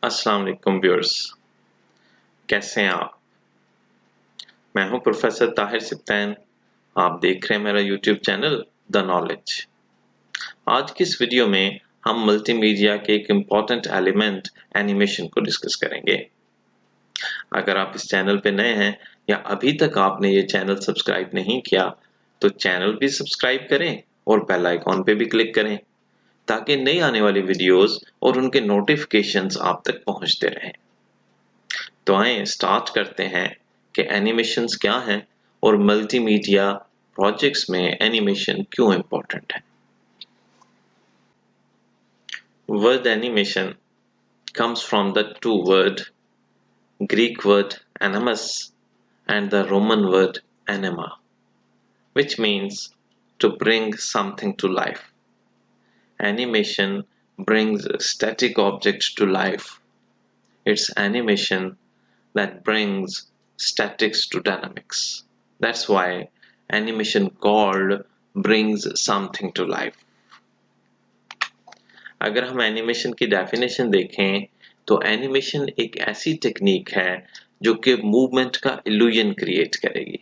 अस्सलाम वालेकुम व्यूअर्स, कैसे हैं आप? मैं हूं प्रोफेसर ताहिर सिप्तान। आप देख रहे हैं मेरा यूट्यूब चैनल द नॉलेज। आज की इस वीडियो में हम मल्टीमीडिया के एक इम्पॉर्टेंट एलिमेंट एनिमेशन को डिस्कस करेंगे। अगर आप इस चैनल पे नए हैं या अभी तक आपने ये चैनल सब्सक्राइब नहीं किया तो चैनल भी सब्सक्राइब करें और बेल आइकॉन पे भी क्लिक करें ताकि नई आने वाली वीडियोस और उनके नोटिफिकेशंस आप तक पहुंचते रहें। तो आइए स्टार्ट करते हैं कि एनिमेशंस क्या हैं और मल्टीमीडिया प्रोजेक्ट्स में एनिमेशन क्यों इम्पोर्टेंट है। Word animation comes from the two word Greek word animus and the Roman word anima, which means to bring something to life. Animation brings static objects to life. It's animation that brings statics to dynamics. That's why animation called brings something to life. अगर हम animation की definition देखें तो animation एक ऐसी technique है जो कि मूवमेंट का इल्यूजन क्रिएट करेगी।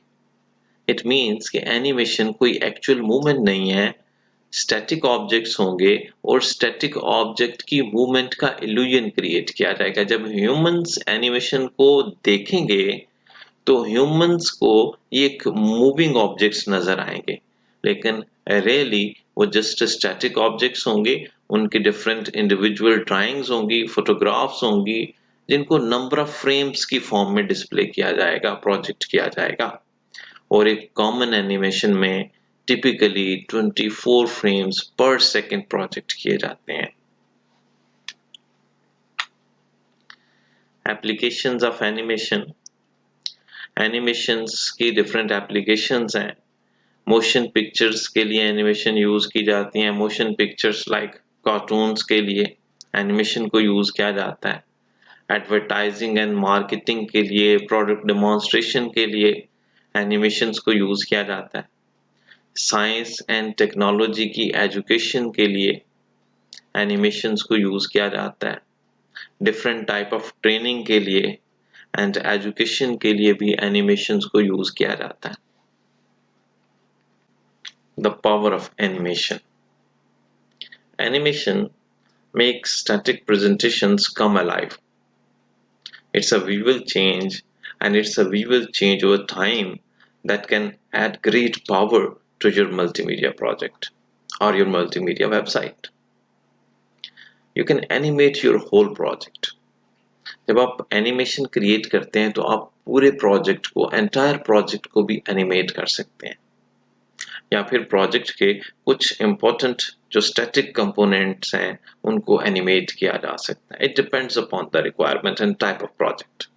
इट मीन्स कि एनिमेशन कोई एक्चुअल मूवमेंट नहीं है, स्टैटिक ऑब्जेक्ट्स होंगे और स्टैटिक ऑब्जेक्ट की मूवमेंट का इल्यूजन क्रिएट किया जाएगा। जब ह्यूमंस एनिमेशन को देखेंगे तो ह्यूमंस को एक मूविंग ऑब्जेक्ट्स नजर आएंगे, लेकिन रियली वो जस्ट स्टैटिक ऑब्जेक्ट्स होंगे। उनकी डिफरेंट इंडिविजुअल ड्राइंग्स होंगी, फोटोग्राफ्स होंगी जिनको नंबर ऑफ फ्रेम्स की फॉर्म में डिस्प्ले किया जाएगा, प्रोजेक्ट किया जाएगा। और एक कॉमन एनिमेशन में टिपिकली 24 फ्रेम्स पर सेकंड प्रोजेक्ट किए जाते हैं। एप्लीकेशंस ऑफ एनिमेशन, एनिमेशंस की डिफरेंट एप्लीकेशंस हैं। मोशन पिक्चर्स के लिए एनिमेशन यूज की जाती हैं। मोशन पिक्चर्स लाइक कार्टून्स के लिए एनिमेशन को यूज किया जाता है। एडवर्टाइजिंग एंड मार्केटिंग के लिए, प्रोडक्ट डेमोन्स्ट्रेशन के लिए एनिमेशंस को यूज किया जाता है। साइंस एंड टेक्नोलॉजी की एजुकेशन के लिए एनिमेशंस को यूज किया जाता है। डिफरेंट टाइप ऑफ ट्रेनिंग के लिए एंड एजुकेशन के लिए भी एनिमेशंस को यूज किया जाता है। The power of animation. Animation makes static presentations come alive. It's a visual change, and it's a visual change over time that can add great power to your multimedia project or your multimedia website. You can animate your whole project. जब आप animation create करते हैं तो आप पूरे project को, entire project को भी एनिमेट कर सकते हैं, या फिर प्रोजेक्ट के कुछ इंपॉर्टेंट जो स्टैटिक कंपोनेंट्स हैं उनको एनिमेट किया जा सकता है। It depends upon the requirement and type of project.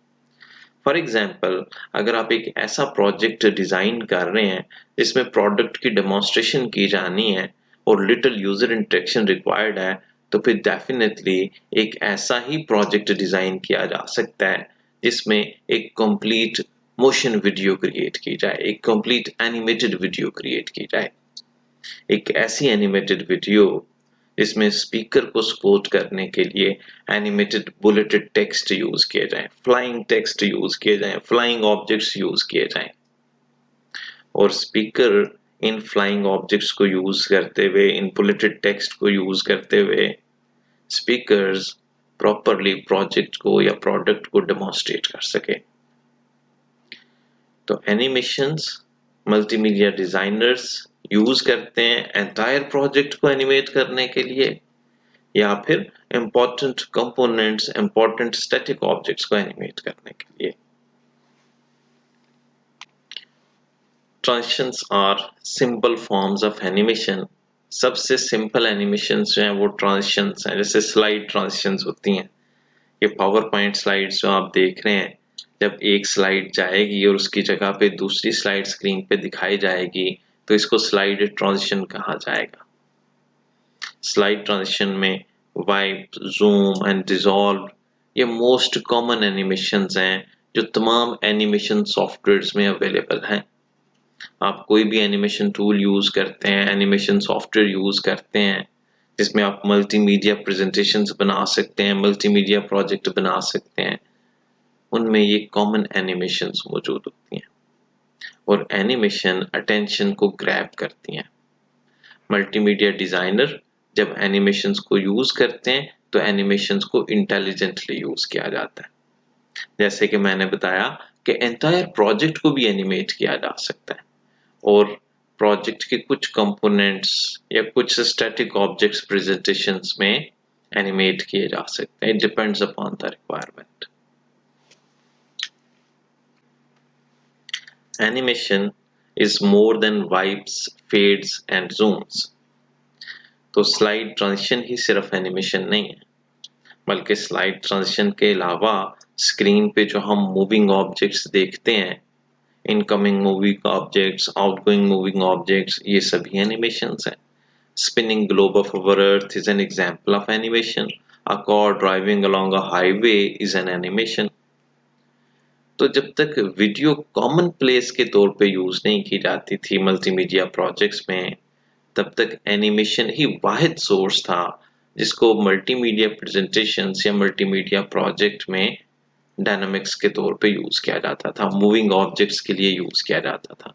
For example, अगर आप एक ऐसा प्रोजेक्ट डिजाइन कर रहे हैं जिसमें प्रोडक्ट की डेमोन्स्ट्रेशन की जानी है और लिटिल यूजर इंटरेक्शन रिक्वायर्ड है, तो फिर डेफिनेटली एक ऐसा ही प्रोजेक्ट डिजाइन किया जा सकता है जिसमें एक कंप्लीट मोशन वीडियो क्रिएट की जाए, एक कंप्लीट एनिमेटेड वीडियो क्रिएट की जाए। एक ऐसी एनिमेटेड वीडियो जिसमें स्पीकर को सपोर्ट करने के लिए एनिमेटेड बुलेटेड टेक्स्ट यूज किए जाएं, फ्लाइंग टेक्स्ट यूज किए जाएं, फ्लाइंग ऑब्जेक्ट्स यूज किए जाएं, और स्पीकर इन फ्लाइंग ऑब्जेक्ट्स को यूज करते हुए, इन बुलेटेड टेक्स्ट को यूज करते हुए स्पीकर्स प्रॉपरली प्रोजेक्ट को या प्रोडक्ट को डेमोन्स्ट्रेट कर सके। तो एनिमेशंस मल्टीमीडिया डिजाइनर्स यूज करते हैं एंटायर प्रोजेक्ट को एनिमेट करने के लिए, या फिर important components, important static objects को एनिमेट करने के लिए। Transitions are simple forms of animation. सबसे सिंपल एनिमेशंस जो हैं वो ट्रांजिशंस हैं, जैसे स्लाइड ट्रांजिशंस होती हैं। ये पावर पॉइंट स्लाइड्स जो आप देख रहे हैं, जब एक स्लाइड जाएगी और उसकी जगह पे दूसरी स्लाइड स्क्रीन पे दिखाई जाएगी तो इसको स्लाइड ट्रांजिशन कहा जाएगा। स्लाइड ट्रांजिशन में वाइप, जूम एंड डिसॉल्व ये मोस्ट कॉमन एनिमेशंस हैं जो तमाम एनिमेशन सॉफ्टवेयर्स में अवेलेबल हैं। आप कोई भी एनिमेशन टूल यूज करते हैं, एनिमेशन सॉफ्टवेयर यूज करते हैं जिसमें आप मल्टीमीडिया प्रेजेंटेशंस बना सकते हैं, मल्टीमीडिया प्रोजेक्ट बना सकते हैं, उनमें ये कॉमन एनिमेशंस मौजूद होती हैं और एनिमेशन अटेंशन को ग्रैब करती हैं। मल्टीमीडिया डिजाइनर जब एनिमेशंस को यूज करते हैं तो एनिमेशंस को इंटेलिजेंटली यूज किया जाता है। जैसे कि मैंने बताया कि एंटायर प्रोजेक्ट को भी एनिमेट किया जा सकता है और प्रोजेक्ट के कुछ कंपोनेंट्स या कुछ स्टैटिक ऑब्जेक्ट्स प्रेजेंटेशंस में एनिमेट किए जा सकते हैं। It depends upon the requirement. Animation is more than wipes, fades and zooms। तो स्लाइड ट्रांजिशन ही सिर्फ एनिमेशन नहीं है, बल्कि स्लाइड ट्रांजिशन के अलावा स्क्रीन पे जो हम मूविंग ऑब्जेक्ट्स देखते हैं, incoming moving objects, outgoing moving objects, ये सभी एनिमेशंस हैं। Spinning globe of our earth is an example of animation. A car driving along a highway is an animation। तो जब तक वीडियो कॉमन प्लेस के तौर पे यूज नहीं की जाती थी मल्टीमीडिया प्रोजेक्ट्स में, तब तक एनिमेशन ही वाहिद सोर्स था जिसको मल्टीमीडिया प्रेजेंटेशंस या मल्टीमीडिया प्रोजेक्ट में डायनामिक्स के तौर पे यूज किया जाता था, मूविंग ऑब्जेक्ट्स के लिए यूज किया जाता था।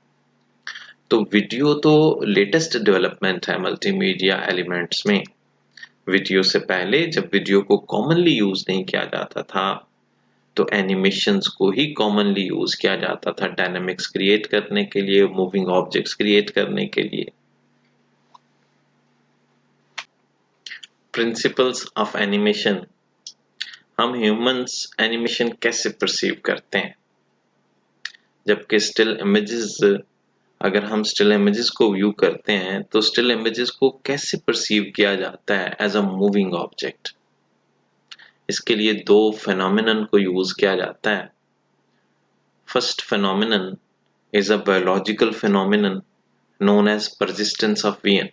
तो वीडियो तो लेटेस्ट डेवलपमेंट है मल्टीमीडिया एलिमेंट्स में। वीडियो से पहले जब वीडियो को कॉमनली यूज नहीं किया जाता था तो एनिमेशंस को ही कॉमनली यूज किया जाता था डायनामिक्स क्रिएट करने के लिए, मूविंग ऑब्जेक्ट्स क्रिएट करने के लिए। Principles of animation. हम ह्यूमंस एनिमेशन कैसे परसीव करते हैं? जबकि स्टिल इमेजेस, अगर हम स्टिल इमेजेस को व्यू करते हैं तो स्टिल इमेजेस को कैसे परसीव किया जाता है एज अ मूविंग ऑब्जेक्ट? इसके लिए दो फेनोमेनन को यूज किया जाता है। First phenomenon is a biological phenomenon known as persistence of Wien,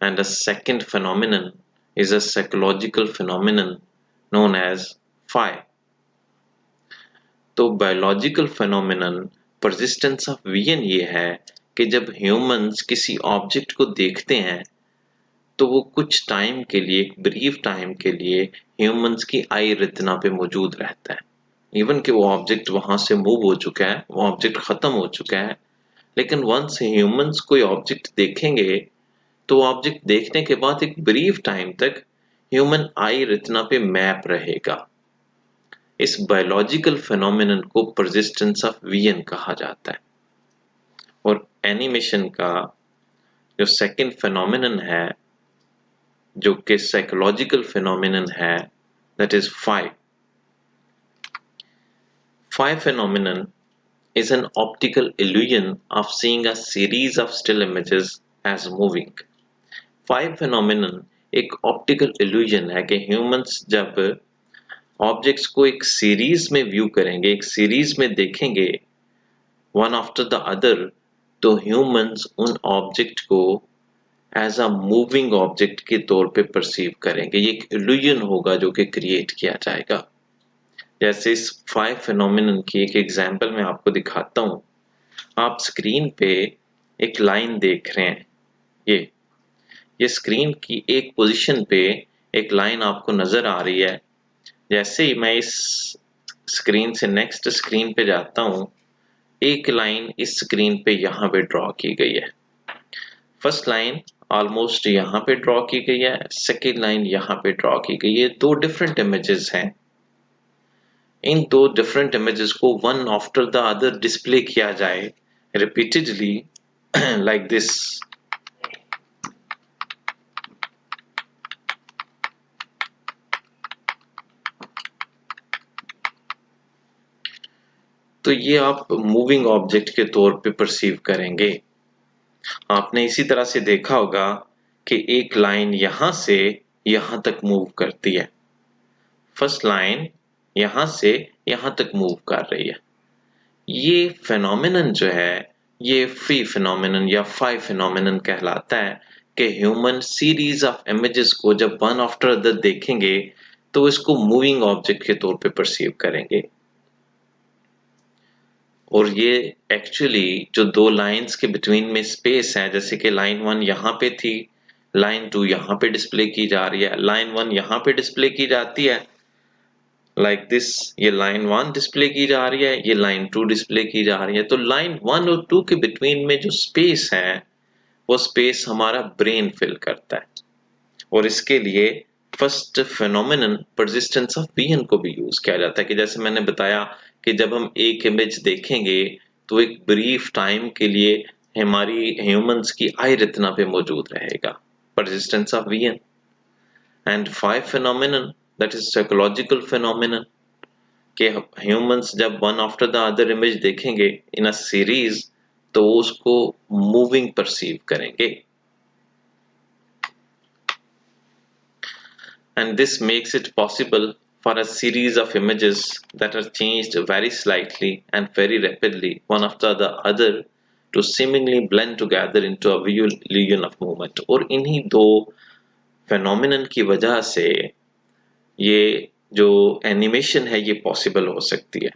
and a second phenomenon is a psychological phenomenon known as phi। तो biological phenomenon persistence of Wien ये है कि जब ह्यूमंस किसी ऑब्जेक्ट को देखते हैं तो वो कुछ टाइम के लिए, एक ब्रीफ टाइम के लिए ह्यूमंस की आई रेटिना पे मौजूद रहता है। इवन कि वो ऑब्जेक्ट वहां से मूव हो चुका है, वो ऑब्जेक्ट खत्म हो चुका है, लेकिन वंस ह्यूमंस कोई ऑब्जेक्ट देखेंगे तो ऑब्जेक्ट देखने के बाद एक ब्रीफ टाइम तक ह्यूमन आई रेटिना पे मैप रहेगा। इस बायोलॉजिकल फेनोमेनन को परसिस्टेंस ऑफ वियन कहा जाता है। और एनिमेशन का जो सेकंड फेनोमेनन है, जो कि साइकोलॉजिकल फेनोमेनन है, that is phi. Phi phenomenon is an optical illusion of seeing a series of still images as moving। Five phenomenon एक ऑप्टिकल इल्यूजन है कि ह्यूमंस जब ऑब्जेक्ट्स को एक सीरीज में व्यू करेंगे, एक सीरीज में देखेंगे वन आफ्टर द अदर, तो ह्यूमंस उन ऑब्जेक्ट को एज अ मूविंग ऑब्जेक्ट के तौर पे परसीव करेंगे। ये एक इल्यूजन होगा जो कि क्रिएट किया जाएगा। जैसे इस फाइव फेनोमेनन की एक एग्जांपल मैं आपको दिखाता हूँ। आप स्क्रीन पे एक लाइन देख रहे हैं, ये स्क्रीन की एक पोजीशन पे एक लाइन आपको नजर आ रही है। जैसे ही मैं इस स्क्रीन से नेक्स्ट स्क्रीन पे जाता हूँ, एक लाइन इस स्क्रीन पे यहाँ पे ड्रॉ की गई है। फर्स्ट लाइन ऑलमोस्ट यहाँ पे ड्रॉ की गई है, सेकेंड लाइन यहाँ पे ड्रॉ की गई है। दो डिफरेंट इमेजेस हैं। इन दो डिफरेंट इमेजेस को one after the other display किया जाए रिपीटेडली लाइक दिस, तो ये आप मूविंग ऑब्जेक्ट के तौर पे परसीव करेंगे। आपने इसी तरह से देखा होगा कि एक लाइन यहां से यहां तक मूव करती है। फर्स्ट लाइन यहां से यहां तक मूव कर रही है। ये फेनोमेनन जो है, ये फी फेनोमेनन या फाइव फेनोमेनन कहलाता है कि ह्यूमन सीरीज ऑफ इमेजेस को जब वन आफ्टर अदर देखेंगे तो इसको मूविंग ऑब्जेक्ट के तौर पे परसीव करेंगे। और ये एक्चुअली जो दो लाइंस के बिटवीन में स्पेस है, जैसे कि लाइन वन यहाँ पे थी, लाइन 2 यहाँ पे डिस्प्ले की जा रही है, लाइन 1 यहाँ पे डिस्प्ले की जाती है, लाइक दिस। ये लाइन 1 डिस्प्ले की जा रही है, ये लाइन 2 डिस्प्ले की जा रही है। तो लाइन 1 और 2 के बिटवीन में जो स्पेस है, वो स्पेस हमारा ब्रेन फिल करता है। और इसके लिए first phenomenon persistence of being को भी यूज किया जाता है, कि जैसे मैंने बताया कि जब हम एक इमेज देखेंगे तो एक ब्रीफ टाइम के लिए हमारी ह्यूमंस की आई रेटिना पे मौजूद रहेगा, persistence of being. And five phenomenon, that is psychological phenomenon, कि ह्यूमंस जब one after the other image देखेंगे इन अ सीरीज तो वो उसको मूविंग परसीव करेंगे। And this makes it possible for a series of images that are changed very slightly and very rapidly one after the other to seemingly blend together into a visual illusion of movement। और इन्हीं दो phenomenon की वजह से ये जो animation है ये पॉसिबल हो सकती है।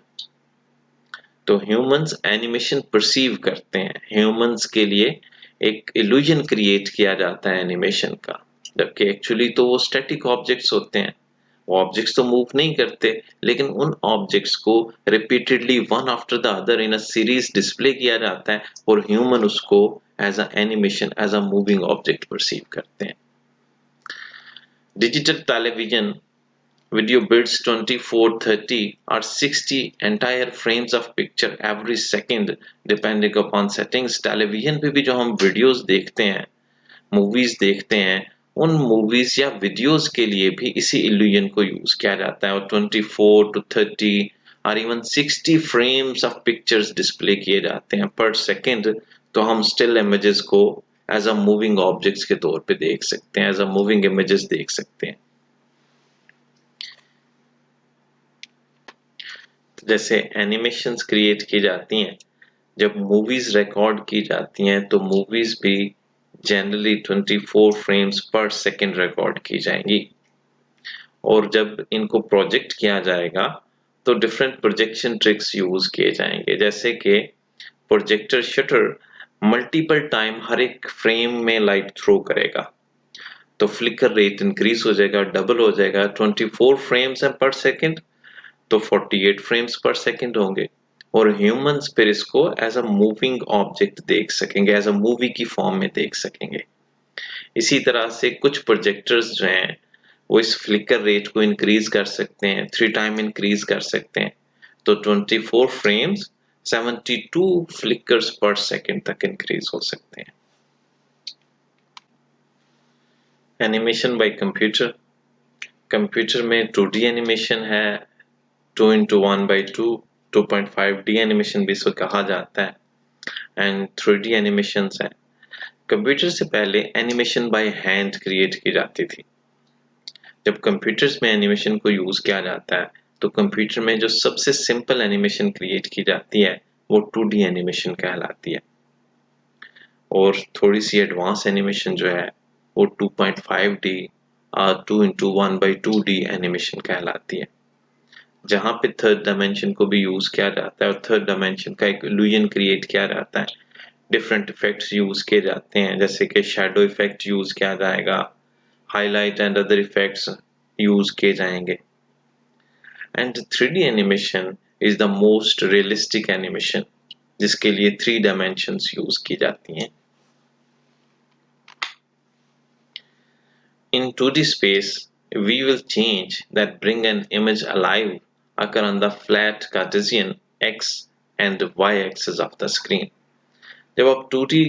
तो ह्यूमंस एनिमेशन परसीव करते हैं, ह्यूमंस के लिए एक इल्यूजन क्रिएट किया जाता है एनिमेशन का, जबकि एक्चुअली तो वो स्टैटिक ऑब्जेक्ट्स होते हैं, वो ऑब्जेक्ट्स तो मूव नहीं करते, लेकिन उन ऑब्जेक्ट्स को repeatedly one after the other in a series display किया जाता है और ह्यूमन उसको as a animation, as a moving object perceive करते हैं। Digital television video builds 24, 30 or 60 entire frames of picture every second depending upon settings। Television पे भी जो हम वीडियोस देखते हैं, मूवीज देखते हैं, उन मूवीज या वीडियोस के लिए भी इसी इल्यूजन को यूज किया जाता है और 24 to 30 और even 60 frames of pictures display किए जाते हैं पर सेकेंड। तो हम स्टिल इमेजेस को एज अ मूविंग ऑब्जेक्ट्स के तौर पे देख सकते हैं, एज अ मूविंग इमेजेस देख सकते हैं। जैसे एनिमेशंस क्रिएट की जाती हैं, जब मूवीज रिकॉर्ड की जाती हैं तो मूवीज भी जनरली 24 फ्रेम्स पर सेकंड रिकॉर्ड की जाएंगी। और जब इनको प्रोजेक्ट किया जाएगा तो डिफरेंट प्रोजेक्शन ट्रिक्स यूज किए जाएंगे, जैसे कि प्रोजेक्टर शटर मल्टीपल टाइम हर एक फ्रेम में लाइट थ्रो करेगा, तो फ्लिकर रेट इंक्रीज हो जाएगा, डबल हो जाएगा। 24 फ्रेम्स हैं पर सेकंड तो 48 फ्रेम्स पर सेकंड होंगे और ह्यूमंस फिर इसको एज अ मूविंग ऑब्जेक्ट देख सकेंगे, एज अ मूवी की फॉर्म में देख सकेंगे। इसी तरह से कुछ प्रोजेक्टर्स जो हैं वो इस फ्लिकर रेट को इंक्रीज कर सकते हैं, 3 टाइम इंक्रीज कर सकते हैं, तो 24 फ्रेम्स 72 फ्लिकर्स पर सेकंड तक इंक्रीज हो सकते हैं। एनिमेशन बाय कंप्यूटर, कंप्यूटर में 2D एनिमेशन है, 2x1/2 2.5D एनिमेशन भी इसको कहा जाता है एंड 3D एनिमेशंस है। कंप्यूटर से पहले एनिमेशन बाय हैंड क्रिएट की जाती थी। जब कंप्यूटर्स में एनिमेशन को यूज किया जाता है तो कंप्यूटर में जो सबसे सिंपल एनिमेशन क्रिएट की जाती है वो 2D एनिमेशन कहलाती है और थोड़ी सी एडवांस एनिमेशन जो है वो 2.5D और 2x1/2D एनिमेशन कहलाती है, जहाँ पे थर्ड डायमेंशन को भी यूज किया जाता है और थर्ड डायमेंशन का एक इल्यूजन क्रिएट किया जाता है। डिफरेंट इफेक्ट्स यूज किए जाते हैं, जैसे कि शैडो इफेक्ट यूज किया जाएगा, highlight and other effects use किए जाएंगे। And 3D animation is the most realistic animation, जिसके लिए 3 डायमेंशंस यूज की जाती हैं। In 2D space, visual change that bring an image alive occur on the flat Cartesian x and y axis of the screen। जब आप 2D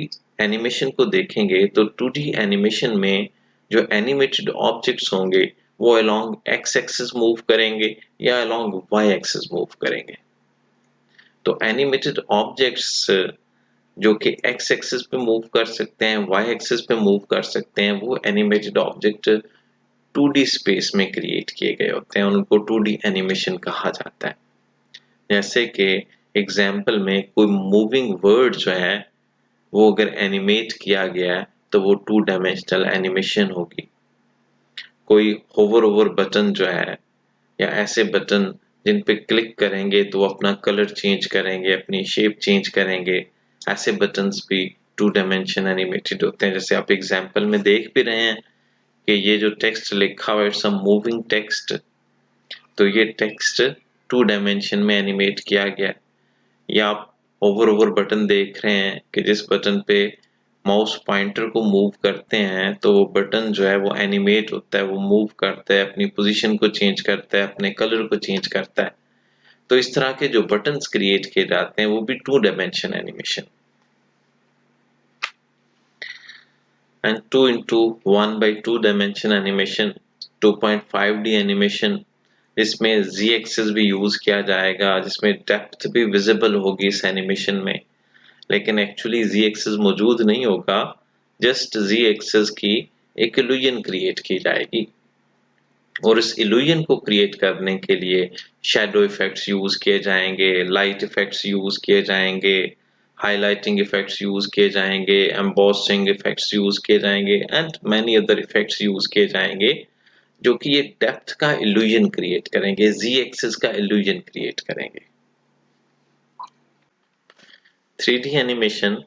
animation को देखेंगे तो 2D एनिमेशन में जो एनिमेटेड ऑब्जेक्ट्स होंगे वो अलोंग x एक्सिस मूव करेंगे या अलोंग y एक्सिस मूव करेंगे। तो एनिमेटेड ऑब्जेक्ट्स जो कि x एक्सिस पे मूव कर सकते हैं, y एक्सिस पे मूव कर सकते हैं, वो एनिमेटेड ऑब्जेक्ट 2D स्पेस में क्रिएट किए गए होते हैं, उनको 2D एनिमेशन कहा जाता है। जैसे कि एग्जाम्पल में कोई मूविंग वर्ड जो है वो अगर एनिमेट किया गया है तो वो 2 डायमेंशनल एनिमेशन होगी। कोई होवर ओवर बटन जो है या ऐसे बटन जिन पे क्लिक करेंगे तो वो अपना कलर चेंज करेंगे, अपनी शेप चेंज करेंगे, ऐसे बटन्स भी टू डायमेंशन एनिमेटेड होते हैं। जैसे आप एग्जांपल में देख भी रहे हैं कि ये जो टेक्स्ट लिखा हुआ है इट्स अ मूविंग टेक्स्ट, तो ये टेक्स्ट टू डायमेंशन में एनिमेट किया गया है। या आप ओवर बटन देख रहे हैं कि जिस बटन पे माउस पॉइंटर को मूव करते हैं तो वो बटन जो है वो एनिमेट होता है, वो मूव करता है, अपनी पोजीशन को चेंज करता है, अपने कलर को चेंज करता है। तो इस तरह के जो बटन्स क्रिएट किए जाते हैं वो भी two dimension animation. And 2 into 1 by 2 dimension animation, 2.5D animation, इसमें Z एक्सिस भी यूज किया जाएगा, जिसमें डेप्थ भी विजिबल होगी इस एनिमेशन में। लेकिन एक्चुअली Z एक्सिस मौजूद नहीं होगा, जस्ट Z एक्सिस की एक इल्यूजन क्रिएट की जाएगी। और इस इल्यूजन को क्रिएट करने के लिए शैडो इफेक्ट्स यूज किए जाएंगे, लाइट इफेक्ट्स यूज किए जाएंगे, हाइलाइटिंग इफेक्ट्स यूज किए जाएंगे, एम्बॉसिंग इफेक्ट्स यूज किए जाएंगे and many other effects use किए जाएंगे, जो कि ये डेप्थ का इल्यूजन क्रिएट करेंगे, जी एक्सिस का इल्यूजन क्रिएट करेंगे। 3D एनिमेशन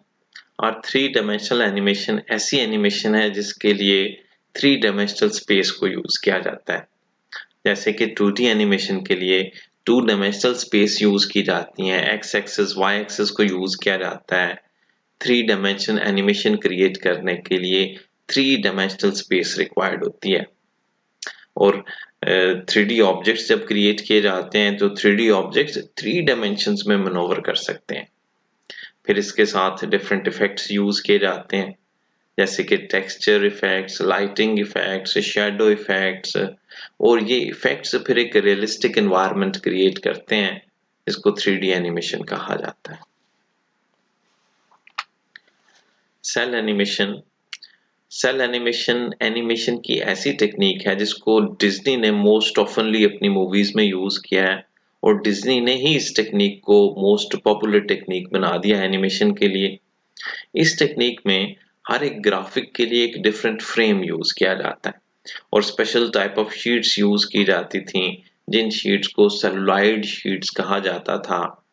और 3 डायमेंशनल एनिमेशन ऐसी एनिमेशन है जिसके लिए 3 डायमेंशनल स्पेस को यूज किया जाता है। जैसे कि 2D एनिमेशन के लिए 2 डायमेंशनल स्पेस यूज की जाती है, एक्स एक्सिस वाई एक्सिस को यूज किया जाता है। 3 डायमेंशन एनिमेशन क्रिएट करने के लिए 3 डायमेंशनल स्पेस रिक्वायर्ड होती है। और 3D ऑब्जेक्ट्स जब क्रिएट किए जाते हैं तो 3D ऑब्जेक्ट्स 3 डायमेंशंस में मनोवर कर सकते हैं। फिर इसके साथ डिफरेंट इफेक्ट्स यूज किए जाते हैं, जैसे कि texture effects, lighting effects, shadow effects, और ये इफेक्ट्स फिर एक रियलिस्टिक एनवायरनमेंट क्रिएट करते हैं, इसको 3D एनिमेशन कहा जाता है। Cel animation. Cel animation animation की ऐसी टेक्निक है जिसको डिज्नी ने मोस्ट ऑफनली अपनी मूवीज में यूज किया है, और डिज्नी ने ही इस टेक्निक को मोस्ट पॉपुलर टेक्निक बना दिया है एनिमेशन के लिए। इस टेक्निक में हर एक ग्राफिक के लिए एक डिफरेंट फ्रेम यूज किया जाता है और special type of sheets use की जाती थी, जिन शीट्स को सेलुलॉइड शीट्स कहा जाता था,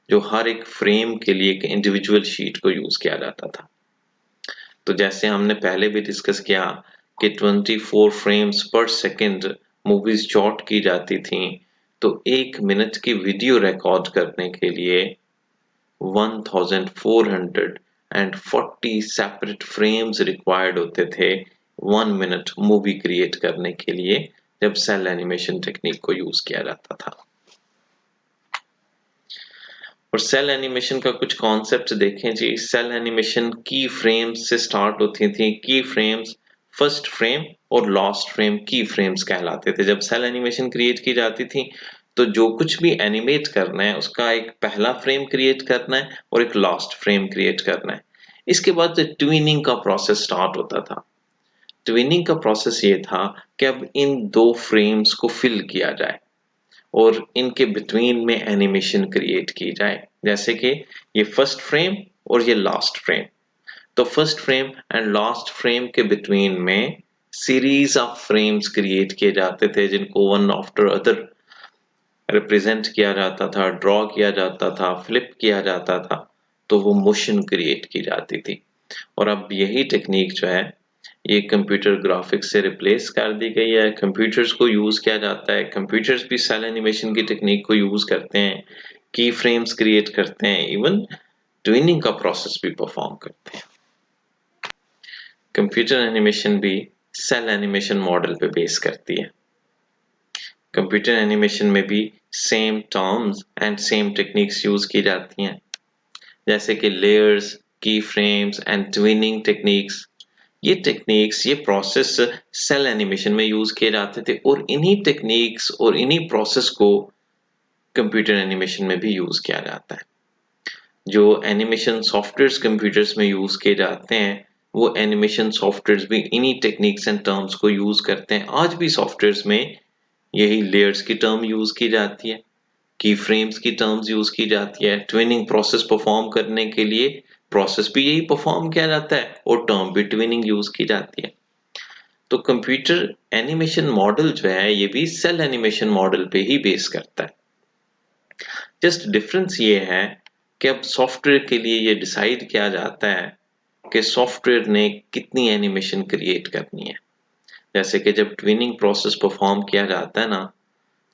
जो हर एक फ्रेम के लिए एक इंडिविजुअल शीट को यूज किया जाता था। तो जैसे हमने पहले भी डिस्कस किया कि 24 फ्रेम्स पर सेकंड मूवीज शॉट की जाती थी, तो 1 मिनट की वीडियो रिकॉर्ड करने के लिए 1440 सेपरेट फ्रेम्स रिक्वायर्ड होते थे 1 मिनट मूवी क्रिएट करने के लिए, जब सेल एनिमेशन टेक्निक को यूज किया जाता था। और सेल एनिमेशन का कुछ कॉन्सेप्ट देखें जी। सेल एनिमेशन की फ्रेम्स से स्टार्ट होती थी। की फ्रेम्स फर्स्ट फ्रेम और लास्ट फ्रेम की फ्रेम्स कहलाते थे। जब सेल एनिमेशन क्रिएट की जाती थी तो जो कुछ भी एनिमेट करना है उसका एक पहला फ्रेम क्रिएट करना है और एक लास्ट फ्रेम क्रिएट करना है। इसके बाद ट्विनिंग का प्रोसेस स्टार्ट होता था। ट्विनिंग का प्रोसेस ये था कि अब इन दो फ्रेम्स को फिल किया जाए और इनके बिटवीन में एनिमेशन क्रिएट की जाए, जैसे कि ये फर्स्ट फ्रेम और ये लास्ट फ्रेम। तो first frame and last frame के बिटवीन में सीरीज ऑफ फ्रेम्स क्रिएट किए जाते थे, जिनको वन आफ्टर अदर रिप्रेजेंट किया जाता था, ड्रॉ किया जाता था, फ्लिप किया जाता था, तो वो मोशन क्रिएट की जाती थी। और अब यही टेक्निक जो है ये कंप्यूटर ग्राफिक्स से रिप्लेस कर दी गई है। कंप्यूटर्स को यूज किया जाता है, कंप्यूटर्स भी सेल एनिमेशन की टेक्निक को यूज करते हैं, की फ्रेम्स क्रिएट करते हैं, इवन ट्विनिंग का प्रोसेस भी परफॉर्म करते हैं। कंप्यूटर एनिमेशन भी सेल एनिमेशन मॉडल पे बेस करती है। कंप्यूटर एनिमेशन में भी same terms and same techniques use की जाती हैं, जैसे कि लेयर्स, की फ्रेम्स एंड ट्विनिंग टेक्निक्स। ये टेक्निक्स, ये प्रोसेस सेल एनिमेशन में यूज किए जाते थे और इन्हीं टेक्निक्स और इन्हीं प्रोसेस को कंप्यूटर एनिमेशन में भी यूज किया जाता है। जो एनिमेशन सॉफ्टवेयर्स कंप्यूटर्स में यूज किए जाते हैं वो एनिमेशन सॉफ्टवेयर्स भी इन्हीं टेक्निक्स एंड टर्म्स को यूज करते हैं। आज भी सॉफ्टवेयर्स में यही लेयर्स की टर्म यूज की जाती है, की फ्रेम्स की टर्म्स यूज की जाती है, ट्विनिंग प्रोसेस परफॉर्म करने के लिए प्रोसेस भी यही परफॉर्म किया जाता है और टर्म भी ट्विनिंग यूज की जाती है। तो कंप्यूटर एनिमेशन मॉडल जो है ये भी सेल एनिमेशन मॉडल पे ही बेस करता है। जस्ट डिफरेंस ये है कि अब सॉफ्टवेयर के लिए ये डिसाइड किया जाता है कि सॉफ्टवेयर ने कितनी एनिमेशन क्रिएट करनी है। जैसे कि जब ट्विनिंग प्रोसेस परफॉर्म किया जाता है ना,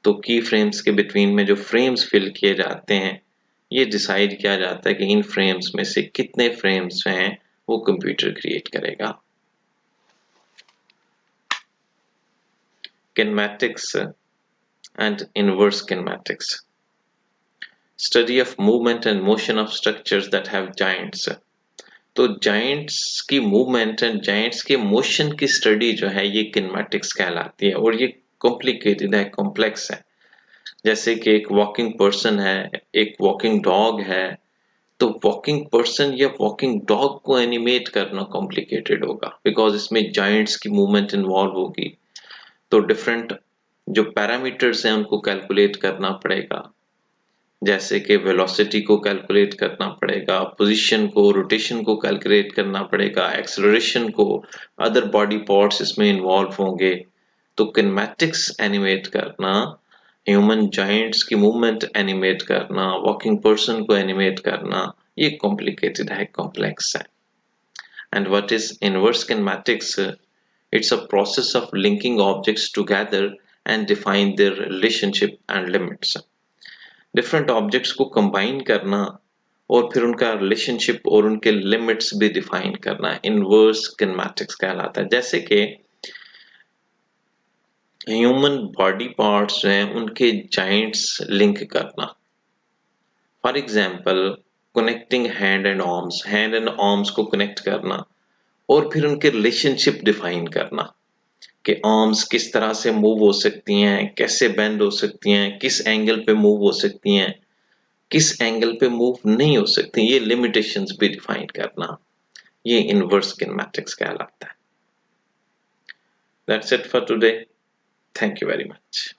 तो की फ्रेम्स के बिटवीन में जो फ्रेम्स फिल किए जाते हैं, ये डिसाइड किया जाता है कि इन फ्रेम्स में से कितने फ्रेम्स हैं वो कंप्यूटर क्रिएट करेगा। Kinematics and inverse kinematics, study of movement and motion of structures that have giants. तो जायंट्स की मूवमेंट एंड जायंट्स के मोशन की स्टडी जो है ये किनेमैटिक्स कहलाती है, और ये कॉम्प्लिकेटेड है, कॉम्प्लेक्स है। जैसे कि एक वॉकिंग पर्सन है, एक वॉकिंग डॉग है, तो वॉकिंग पर्सन या वॉकिंग डॉग को एनिमेट करना कॉम्प्लिकेटेड होगा, बिकॉज इसमें जायंट्स की मूवमेंट इन्वॉल्व होगी। तो डिफरेंट जो पैरामीटर्स हैं उनको कैलकुलेट करना पड़ेगा, जैसे कि वेलोसिटी को कैलकुलेट करना पड़ेगा, पोजीशन को, रोटेशन को कैलकुलेट करना पड़ेगा, एक्सेलरेशन को, अदर बॉडी पार्ट्स इसमें इन्वॉल्व होंगे। तो किनेमैटिक्स एनिमेट करना, ह्यूमन जायंट्स की मूवमेंट एनिमेट करना, वॉकिंग पर्सन को एनिमेट करना, ये कॉम्प्लिकेटेड है, कॉम्प्लेक्स है। And what is inverse kinematics? It's a process of linking objects together and define their relationship and limits. Different objects को combine करना और फिर उनका रिलेशनशिप और उनके लिमिट्स भी डिफाइन करना इनवर्स किनेमैटिक्स कहलाता है। जैसे कि ह्यूमन बॉडी पार्ट्स हैं उनके जॉइंट्स लिंक करना, for example connecting hand and arms को कनेक्ट करना और फिर उनके रिलेशनशिप डिफाइन करना कि आर्म्स किस तरह से मूव हो सकती हैं, कैसे बेंड हो सकती हैं, किस एंगल पे मूव हो सकती हैं, किस एंगल पे मूव नहीं हो सकती, ये लिमिटेशंस भी डिफाइन करना, ये इनवर्स किनेमैटिक्स कहलाता है। That's it for today. Thank you very much.